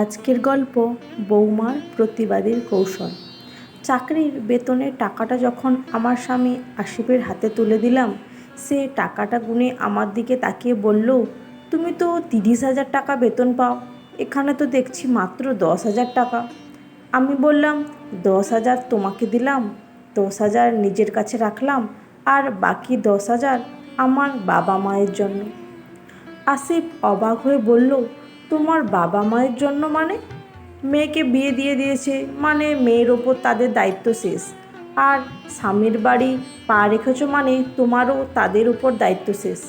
আজকের গল্প বৌমার প্রতিবাদীর কৌশল। চাকরির বেতনের টাকাটা যখন আমার স্বামী আসিফের হাতে তুলে দিলাম, সে টাকাটা গুনে আমার দিকে তাকিয়ে বলল, তুমি তো 30,000 টাকা বেতন পাও, এখানে তো দেখছি মাত্র 10,000 টাকা। আমি বললাম, 10,000 তোমাকে দিলাম, 10,000 নিজের কাছে রাখলাম, আর বাকি 10,000 আমার বাবা মায়ের জন্য। আসিফ অবাক হয়ে বলল, তোমার বাবা মায়ের জন্য মানে? মেয়েকে বিয়ে দিয়ে দিয়েছে মানে মেয়ের ওপর তাদের দায়িত্ব শেষ, আর স্বামীর বাড়ি পা রেখেছো মানে তোমারও তাদের উপর দায়িত্ব শেষ।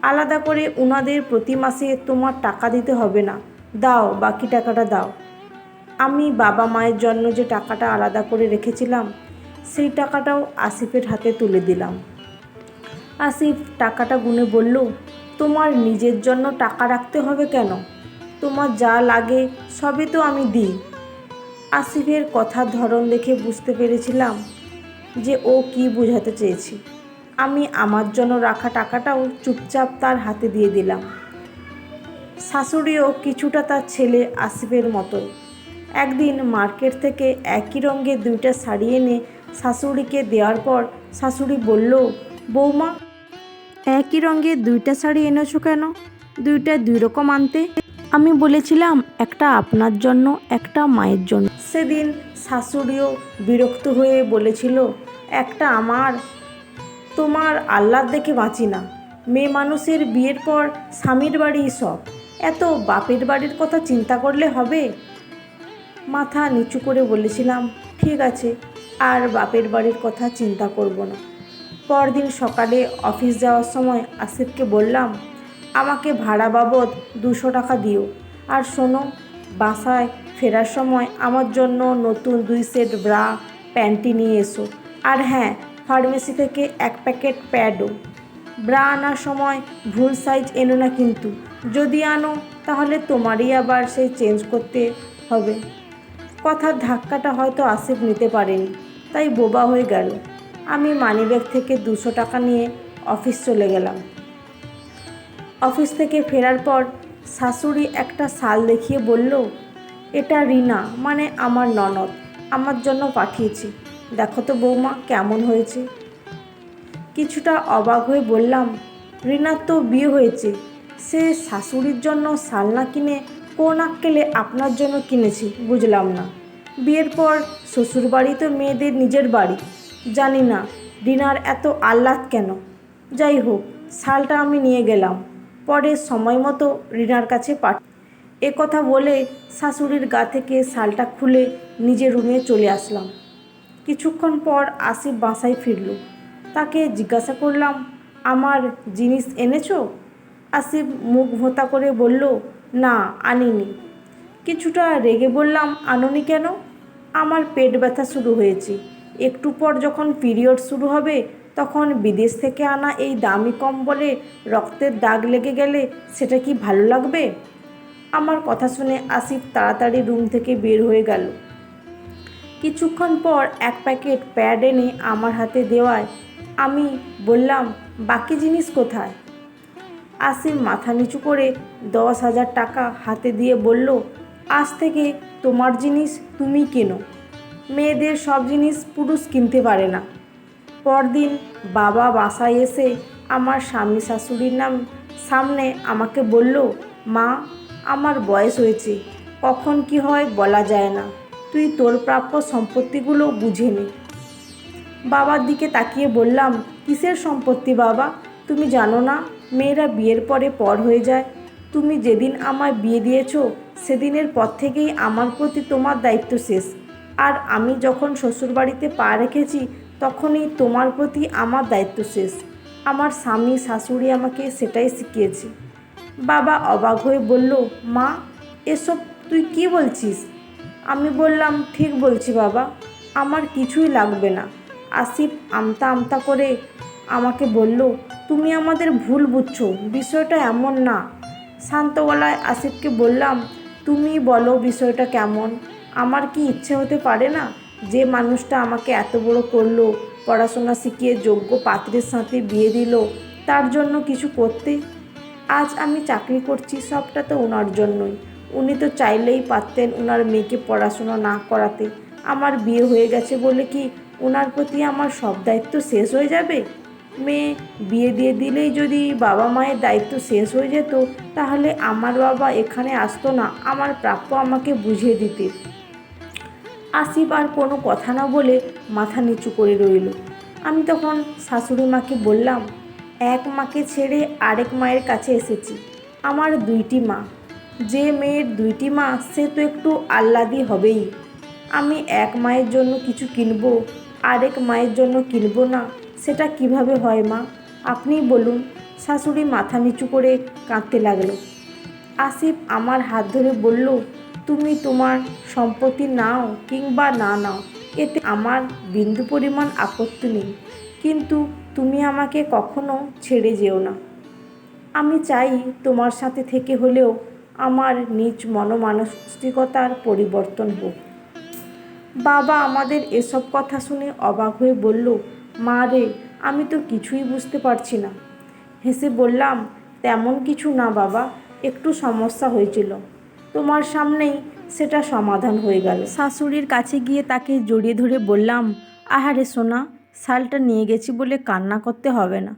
আলাদা করে উনাদের প্রতি মাসে তোমার টাকা দিতে হবে না, দাও বাকি টাকাটা দাও। আমি বাবা মায়ের জন্য যে টাকাটা আলাদা করে রেখেছিলাম, সেই টাকাটাও আসিফের হাতে তুলে দিলাম। আসিফ টাকাটা গুনে বলল, তোমার নিজের জন্য টাকা রাখতে হবে কেন? তোমার যা লাগে সবই তো আমি দিই। আসিফের কথার ধরন দেখে বুঝতে পেরেছিলাম যে ও কি বোঝাতে চেয়েছে। আমি আমার জন্য রাখা টাকাটাও চুপচাপ তার হাতে দিয়ে দিলাম। শাশুড়িও কিছুটা তার ছেলে আসিফের মতো। একদিন মার্কেট থেকে একই রঙের 2টা শাড়ি এনে শাশুড়িকে দেওয়ার পর শাশুড়ি বলল, বৌমা, একই রঙের 2টা শাড়ি এনেছো কেন? 2টা 2 রকম আনতে। আমি বলেছিলাম একটা আপনার জন্য, একটা মায়ের জন্য। সেদিন শাশুড়িও বিরক্ত হয়ে বলেছিল, একটা আমার, তোমার আহ্লাদ দেখে বাঁচি না। মেয়ে মানুষের বিয়ের পর স্বামীর বাড়ি সব, এত বাপের বাড়ির কথা চিন্তা করলে হবে? মাথা নিচু করে বলেছিলাম, ঠিক আছে, আর বাপের বাড়ির কথা চিন্তা করব না। পরদিন সকালে অফিস যাওয়ার সময় আসিফকে বললাম, আমাকে ভাড়া বাবদ 200 টাকা দিও, আর শোনো, বাসায় ফেরার সময় আমার জন্য নতুন 2 সেট ব্রা প্যান্টি নিয়ে এসো, আর হ্যাঁ, ফার্মেসি থেকে 1 প্যাকেট প্যাডও। ব্রা আনার সময় ভুল সাইজ এনো না কিন্তু, যদি আনো তাহলে তোমারই আবার সেই চেঞ্জ করতে হবে। কথার ধাক্কাটা হয়তো আসিফ নিতে পারেনি, তাই বোবা হয়ে গেল। আমি মানিব্যাগ থেকে 200 টাকা নিয়ে অফিস চলে গেলাম। অফিস থেকে ফেরার পর শাশুড়ি একটা শাল দেখিয়ে বলল, এটা রিনা মানে আমার ননদ আমার জন্য পাঠিয়েছি, দেখো তো বৌমা কেমন হয়েছে। কিছুটা অবাক হয়ে বললাম, রিনার তো বিয়ে হয়েছে, সে শাশুড়ির জন্য শাল না কিনে কোন আক্কেলে আপনার জন্য কিনেছি বুঝলাম না। বিয়ের পর শ্বশুরবাড়ি তো মেয়েদের নিজের বাড়ি, জানি না রিনার এত আহ্লাদ কেন। যাই হোক, শালটা আমি নিয়ে গেলাম, পরে সময় মতো রিনার কাছে এ কথা বলে শাশুড়ির গা থেকে শালটা খুলে নিজের রুমে চলে আসলাম। কিছুক্ষণ পর আসিফ বাসায় ফিরল। তাকে জিজ্ঞাসা করলাম, আমার জিনিস এনেছো? আসিফ মুখ ভোঁতা করে বলল, না আনিনি। কিছুটা রেগে বললাম, আনোনি কেন? আমার পেট ব্যথা শুরু হয়েছে, একটু পর যখন পিরিয়ড শুরু হবে তখন বিদেশ থেকে আনা এই দামি কম্বলে রক্তের দাগ লেগে গেলে সেটা কি ভালো লাগবে? আমার কথা শুনে আসিফ তাড়াতাড়ি রুম থেকে বের হয়ে গেল। কিছুক্ষণ পর 1 প্যাকেট প্যাড এনে আমার হাতে দেওয়ায় আমি বললাম, বাকি জিনিস কোথায়? আসিফ মাথা নিচু করে 10,000 টাকা হাতে দিয়ে বলল, আজ থেকে তোমার জিনিস তুমি কেনো, মেয়েদের সব জিনিস পুরুষ কিনতে পারে না। পরদিন বাবা বাসায় এসে আমার স্বামী শাশুড়ির সামনে আমাকে বলল, মা, আমার বয়স হয়েছে, কখন কি হয় বলা যায় না, তুই তোর প্রাপ্য সম্পত্তিগুলো বুঝে নে। বাবার দিকে তাকিয়ে বললাম, কিসের সম্পত্তি বাবা? তুমি জানো না মেয়েরা বিয়ের পরে পর হয়ে যায়? তুমি যেদিন আমায় বিয়ে দিয়েছো সেদিনের পর থেকেই আমার প্রতি তোমার দায়িত্ব শেষ, আর আমি যখন শ্বশুরবাড়িতে পা রেখেছি তখনই তোমার প্রতি আমার দায়িত্ব শেষ। আমার স্বামী শাশুড়ি আমাকে সেটাই শিখিয়েছে। বাবা অবাক হয়ে বলল, মা, এসব তুই কি বলছিস? আমি বললাম, ঠিক বলছি বাবা, আমার কিছুই লাগবে না। আসিফ আমতা আমতা করে আমাকে বলল, তুমি আমাদের ভুল বুঝছো, বিষয়টা এমন না। শান্ত গলায় আসিফকে বললাম, তুমি বলো বিষয়টা কেমন? আমার কি ইচ্ছে হতে পারে না যে মানুষটা আমাকে এত বড় করলো, পড়াশোনা শিখিয়ে যোগ্য পাত্রের সাথে বিয়ে দিল, তার জন্য কিছু করতে? আজ আমি চাকরি করছি সবটা তো ওনার জন্যই। উনি তো চাইলেই পারতেন ওনার মেয়েকে পড়াশোনা না করাতে। আমার বিয়ে হয়ে গেছে বলে কি ওনার প্রতি আমার সব দায়িত্ব শেষ হয়ে যাবে? মেয়ে বিয়ে দিয়ে দিলেই যদি বাবা মায়ের দায়িত্ব শেষ হয়ে যেত, তাহলে আমার বাবা এখানে আসতো না আমার প্রাপ্য আমাকে বুঝিয়ে দিতে। আসিফ আর কোনো কথা না বলে মাথা নিচু করে রইল। আমি তখন শাশুড়ি মাকে বললাম, এক মাকে ছেড়ে আরেক মায়ের কাছে এসেছি। আমার দুইটি মা, যে মেয়ের দুইটি মা সে তো একটু আহ্লাদি হবেই। আমি এক মায়ের জন্য কিছু কিনবো, আরেক মায়ের জন্য কিনবো না, সেটা কিভাবে হয় মা? আপনিই বলুন। শাশুড়ি মাথা নিচু করে কাঁদতে লাগলো। আসিফ আমার হাত ধরে বলল, তুমি তোমার সম্পত্তি নাও কিংবা না নাও, এতে আমার বিন্দু পরিমাণ আপত্তি নেই, কিন্তু তুমি আমাকে কখনো ছেড়ে যেও না। আমি চাই তোমার সাথে থেকে হলেও আমার নিজ মনমানসিকতার পরিবর্তন হোক। বাবা আমাদের এসব কথা শুনে অবাক হয়ে বলল, মা রে, আমি তো কিছুই বুঝতে পারছি না। হেসে বললাম, তেমন কিছু না বাবা, একটু সমস্যা হয়েছিল, তোমার সামনেই সেটা সমাধান হয়ে গেল। শাশুড়ির কাছে গিয়ে তাকে জড়িয়ে ধরে বললাম, আহারে সোনা, শালটা নিয়ে গেছি বলে কান্না করতে হবে না।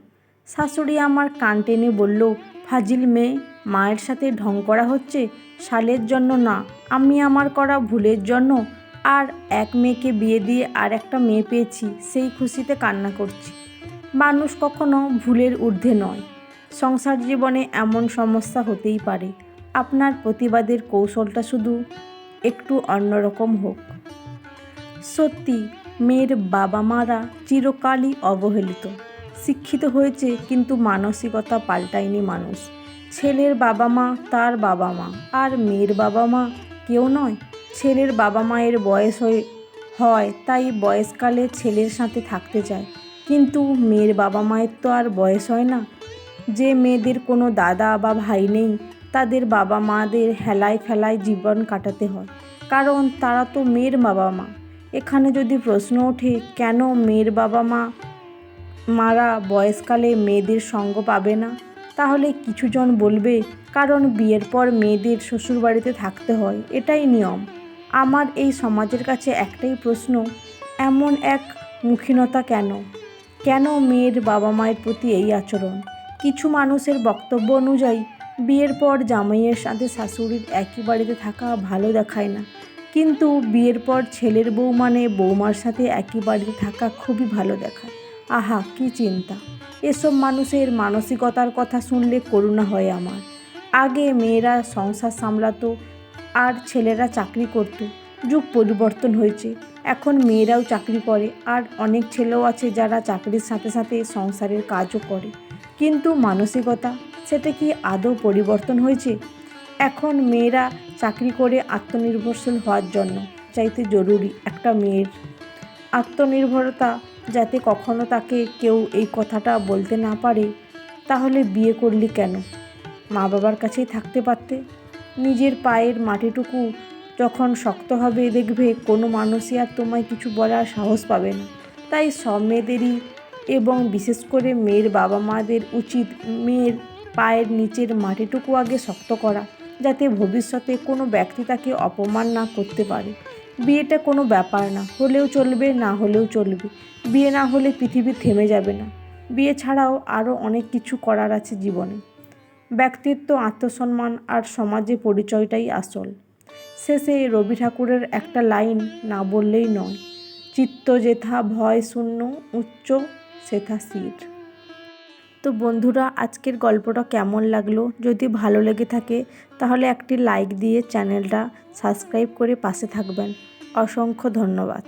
শাশুড়ি আমার কান টেনে বলল, ফাজিল মেয়ে, মায়ের সাথে ঢং করা হচ্ছে। শালের জন্য না, আমি আমার করা ভুলের জন্য আর এক মেয়েকে বিয়ে দিয়ে আর একটা মেয়ে পেয়েছি সেই খুশিতে কান্না করছি। মানুষ কখনো ভুলের ঊর্ধ্বে নয়। সংসার জীবনে এমন সমস্যা হতেই পারে। আপনার প্রতিবাদের কৌশলটা শুধু একটু অন্যরকম হোক। সত্যি, মেয়ের বাবা মারা চিরকালই অবহেলিত। শিক্ষিত হয়েছে কিন্তু মানসিকতা পাল্টায়নি মানুষ। ছেলের বাবা মা তার বাবা মা, আর মেয়ের বাবা মা কেউ নয়। ছেলের বাবা মায়ের বয়স হয় তাই বয়সকালে ছেলের সাথে থাকতে চায়, কিন্তু মেয়ের বাবা মায়ের তো আর বয়স হয় না। যে মেয়েদের কোনো দাদা বা ভাই নেই, তাদের বাবা মাদের হেলায় ফেলায় জীবন কাটাতে হয়, কারণ তারা তো মেয়ের বাবা মা। এখানে যদি প্রশ্ন ওঠে, কেন মেয়ের বাবা মারা বয়সকালে মেয়েদের সঙ্গ পাবে না, তাহলে কিছুজন বলবে, কারণ বিয়ের পর মেয়েদের শ্বশুরবাড়িতে থাকতে হয়, এটাই নিয়ম। আমার এই সমাজের কাছে একটাই প্রশ্ন, এমন এক মুখিনতা কেন? কেন মেয়ের বাবা মায়ের প্রতি এই আচরণ? কিছু মানুষের বক্তব্য অনুযায়ী বিয়ের পর জামাইয়ের সাথে শাশুড়ির একই বাড়িতে থাকা ভালো দেখায় না, কিন্তু বিয়ের পর ছেলের বউ মানে বৌমার সাথে একই বাড়িতে থাকা খুবই ভালো দেখায়। আহা, কি চিন্তা! এসব মানুষের মানসিকতার কথা শুনলে করুণা হয় আমার। আগে মেয়েরা সংসার সামলাতো আর ছেলেরা চাকরি করত। যুগ পরিবর্তন হয়েছে, এখন মেয়েরাও চাকরি করে, আর অনেক ছেলেও আছে যারা চাকরির সাথে সাথে সংসারের কাজও করে। কিন্তু মানসিকতা, সেটা কি আদৌ পরিবর্তন হয়েছে? এখন মেয়েরা চাকরি করে আত্মনির্ভরশীল হওয়ার জন্য চাইতে জরুরি একটা মেয়ের আত্মনির্ভরতা, যাতে কখনো তাকে কেউ এই কথাটা বলতে না পারে, তাহলে বিয়ে করলি কেন? মা বাবার কাছেই থাকতে পারতে। নিজের পায়ের মাটিটুকু যখন শক্ত হবে, দেখবে কোনো মানুষই আর তোমায় কিছু বলার সাহস পাবে না। তাই সব মেয়েদেরই, এবং বিশেষ করে মেয়ের বাবা মাদের উচিত মেয়ের পায়ের নিচের মাটিটুকু আগে শক্ত করা, যাতে ভবিষ্যতে কোনো ব্যক্তি তাকে অপমান না করতে পারে। বিয়েটা কোনো ব্যাপার না, হলেও চলবে, না হলেও চলবে। বিয়ে না হলে পৃথিবী থেমে যাবে না। বিয়ে ছাড়াও আরও অনেক কিছু করার আছে জীবনে। ব্যক্তিত্ব, আত্মসম্মান আর সমাজে পরিচয়টাই আসল। শেষে রবি ঠাকুরের একটা লাইন না বললেই নয়, চিত্ত যেথা ভয় শূন্য, উচ্চ সেথা স্থির। তো বন্ধুরা, আজকের গল্পটা কেমন লাগলো? যদি ভালো লেগে থাকে তাহলে একটি লাইক দিয়ে চ্যানেলটা সাবস্ক্রাইব করে পাশে থাকবেন। অসংখ্য ধন্যবাদ।